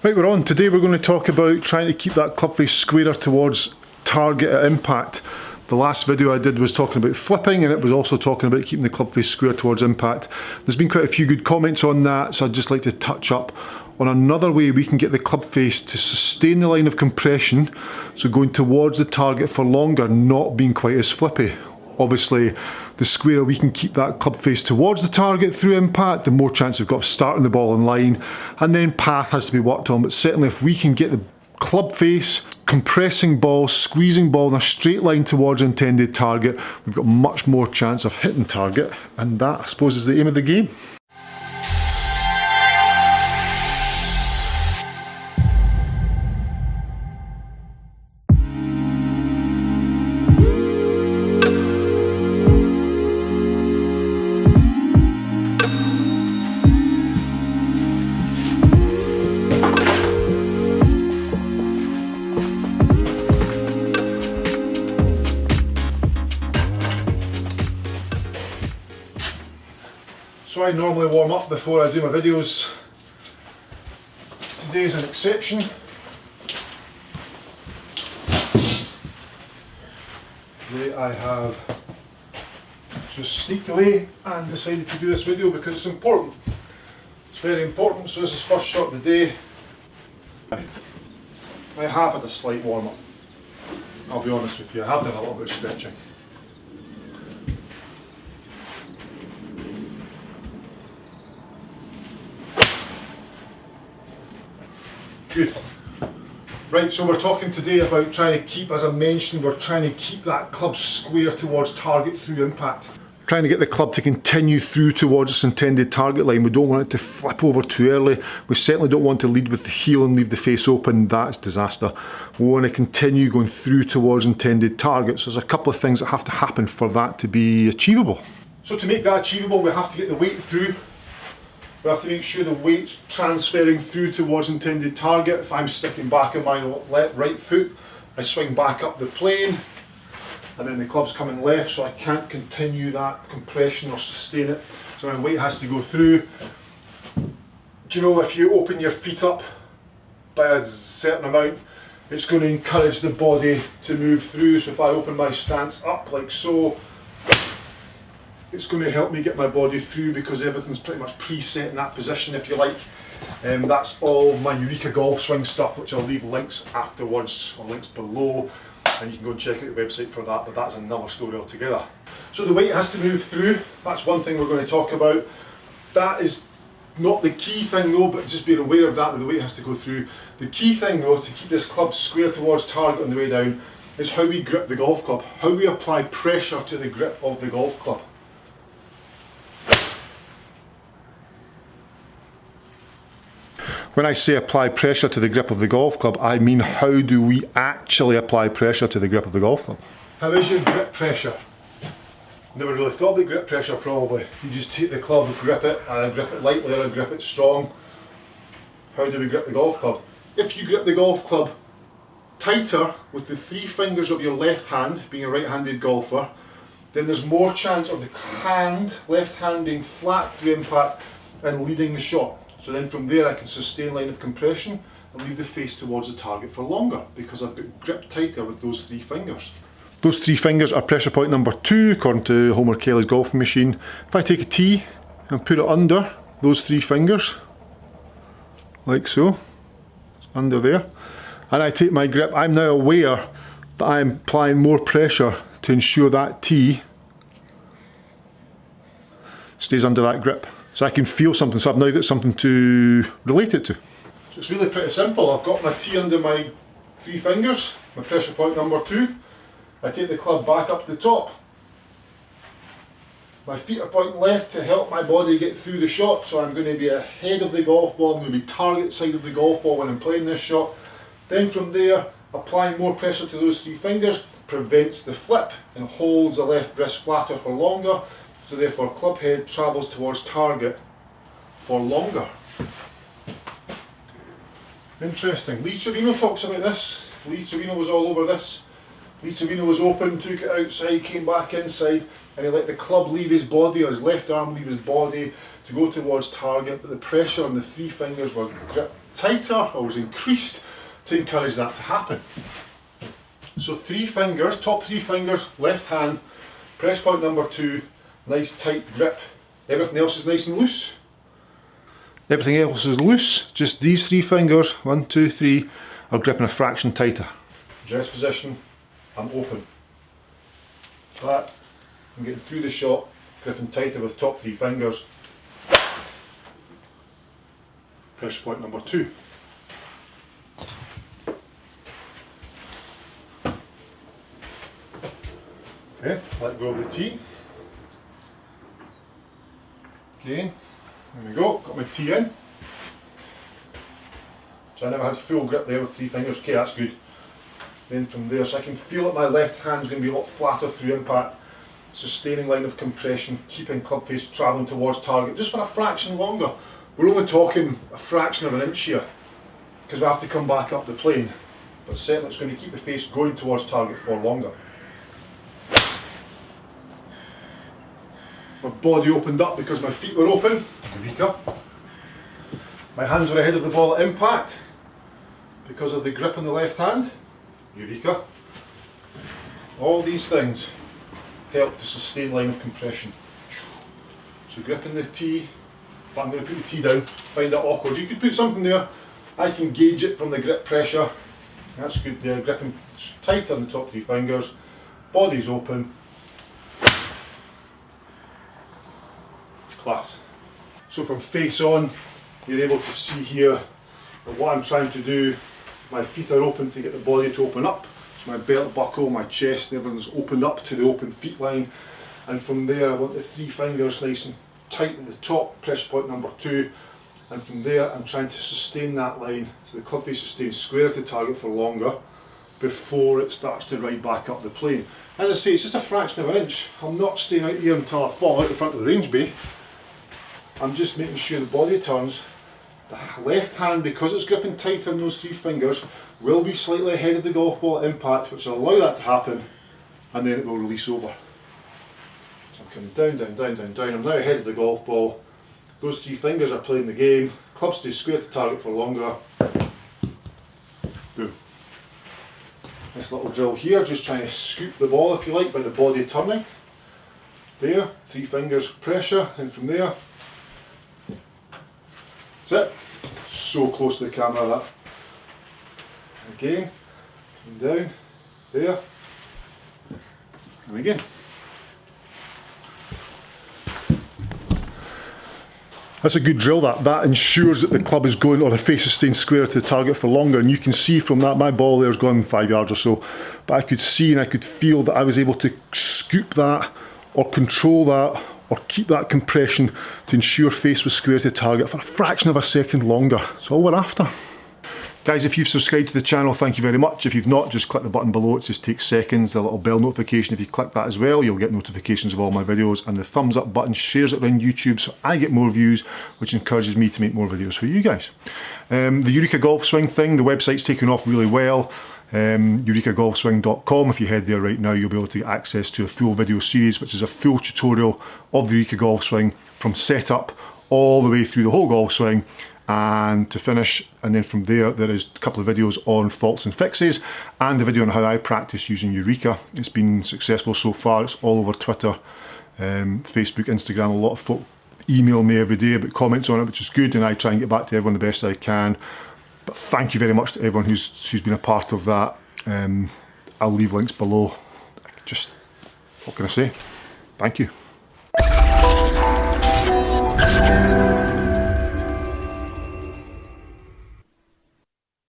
Right, we're on. Today we're going to talk about trying to keep that club face squarer towards target at impact. The last video I did was talking about flipping, and it was also talking about keeping the club face square towards impact. There's been quite a few good comments on that, so I'd just like to touch up on another way we can get the club face to sustain the line of compression, so going towards the target for longer, not being quite as flippy. Obviously, the squarer we can keep that club face towards the target through impact, the more chance we've got of starting the ball in line, and then path has to be worked on. But certainly if we can get the club face, compressing ball, squeezing ball in a straight line towards intended target, we've got much more chance of hitting target, and that I suppose is the aim of the game. So I normally warm up before I do my videos. Today's an exception. Today I have just sneaked away and decided to do this video because it's important. It's very important, so this is first shot of the day. I have had a slight warm up. I'll be honest with you, I have done a little bit of stretching. Good. Right, so we're talking today about trying to keep, as I mentioned, we're trying to keep that club square towards target through impact. Trying to get the club to continue through towards its intended target line. We don't want it to flip over too early. We certainly don't want to lead with the heel and leave the face open. That's disaster. We want to continue going through towards intended targets. There's a couple of things that have to happen for that to be achievable. So to make that achievable, we have to get the weight through. We have to make sure the weight's transferring through towards intended target. If I'm sticking back on my right foot, I swing back up the plane, and then the club's coming left, so I can't continue that compression or sustain it. So my weight has to go through. Do you know, if you open your feet up by a certain amount, it's going to encourage the body to move through. So if I open my stance up like so, it's going to help me get my body through because everything's pretty much preset in that position, if you like. That's all my EUREKA golf swing stuff, which I'll leave links afterwards, or links below, and you can go and check out the website for that, but that's another story altogether. So the weight has to move through. That's one thing we're going to talk about. That is not the key thing though, but just being aware of that the weight has to go through. The key thing though, to keep this club square towards target on the way down, is how we grip the golf club, how we apply pressure to the grip of the golf club. When I say apply pressure to the grip of the golf club, I mean how do we actually apply pressure to the grip of the golf club? How is your grip pressure? Never really thought about grip pressure probably. You just take the club, grip it, and grip it lightly or grip it strong. How do we grip the golf club? If you grip the golf club tighter with the 3 fingers of your left hand, being a right-handed golfer, then there's more chance of the hand, left hand being flat through impact and leading the shot. So then from there I can sustain line of compression and leave the face towards the target for longer because I've got grip tighter with those 3 fingers. Those 3 fingers are pressure point number 2 according to Homer Kelly's golfing machine. If I take a tee and put it under those 3 fingers, like so, it's under there, and I take my grip, I'm now aware that I'm applying more pressure to ensure that tee stays under that grip. So I can feel something, so I've now got something to relate it to. So it's really pretty simple. I've got my tee under my 3 fingers, my pressure point number 2. I take the club back up to the top. My feet are pointing left to help my body get through the shot, so I'm going to be ahead of the golf ball, I'm going to be target side of the golf ball when I'm playing this shot. Then from there, applying more pressure to those 3 fingers prevents the flip and holds the left wrist flatter for longer. So therefore club head travels towards target for longer. Interesting. Lee Trevino talks about this. Lee Trevino was all over this. Lee Trevino was open, took it outside, came back inside, and he let the club leave his body, or his left arm leave his body to go towards target, but the pressure on the 3 fingers were tighter or was increased to encourage that to happen. So 3 fingers, top 3 fingers, left hand, press point number 2, nice tight grip. Everything else is nice and loose. Everything else is loose, just these 3 fingers, 1, 2, 3, are gripping a fraction tighter. Dress position, I'm open. That, I'm getting through the shot, gripping tighter with top 3 fingers. Pressure point number 2. Okay, let go of the tee. Again, there we go, got my tee in. So I never had full grip there with 3 fingers, okay, that's good. Then from there, so I can feel that my left hand's going to be a lot flatter through impact. Sustaining line of compression, keeping club face travelling towards target just for a fraction longer. We're only talking a fraction of an inch here, because we have to come back up the plane. But certainly it's going to keep the face going towards target for longer. My body opened up because my feet were open. Eureka. My hands were ahead of the ball at impact because of the grip on the left hand. Eureka. All these things help to sustain line of compression. So gripping the tee, but I'm going to put the tee down, find that awkward. You could put something there, I can gauge it from the grip pressure. That's good there, gripping tight on the top 3 fingers, body's open. Class. So from face on, you're able to see here that what I'm trying to do, my feet are open to get the body to open up. So my belt buckle, my chest, everything's opened up to the open feet line. And from there I want the 3 fingers nice and tight at the top, pressure point number 2. And from there I'm trying to sustain that line so the club face stays square to target for longer before it starts to ride back up the plane. As I say, it's just a fraction of an inch. I'm not staying out here until I fall out the front of the range bay. I'm just making sure the body turns. The left hand, because it's gripping tighter on those 3 fingers, will be slightly ahead of the golf ball at impact, which will allow that to happen, and then it will release over. So I'm coming down, down, down, down, down. I'm now ahead of the golf ball. Those 3 fingers are playing the game. Club stays square to target for longer. Boom. This little drill here, just trying to scoop the ball, if you like, by the body turning. There, 3 fingers pressure, and from there, that's it. So close to the camera, that. Again, down, there, and again. That's a good drill, that ensures that the club is going, or the face is staying square to the target for longer, and you can see from that, my ball there's gone 5 yards or so, but I could see and I could feel that I was able to scoop that, or control that, or keep that compression to ensure face was square to target for a fraction of a second longer. That's all we're after. Guys, if you've subscribed to the channel, thank you very much. If you've not, just click the button below. It just takes seconds. The little bell notification, if you click that as well, you'll get notifications of all my videos. And the thumbs up button shares it around YouTube so I get more views, which encourages me to make more videos for you guys. The EUREKA golf swing thing, the website's taken off really well. EUREKAGolfSwing.com. If you head there right now, you'll be able to get access to a full video series, which is a full tutorial of the EUREKA golf swing from setup all the way through the whole golf swing and to finish. And then from there is a couple of videos on faults and fixes and a video on how I practice using EUREKA. It's been successful so far. It's all over Twitter, Facebook, Instagram. A lot of folk email me every day about comments on it, which is good, and I try and get back to everyone the best I can. But thank you very much to everyone who's been a part of that. I'll leave links below. Just, what can I say? Thank you.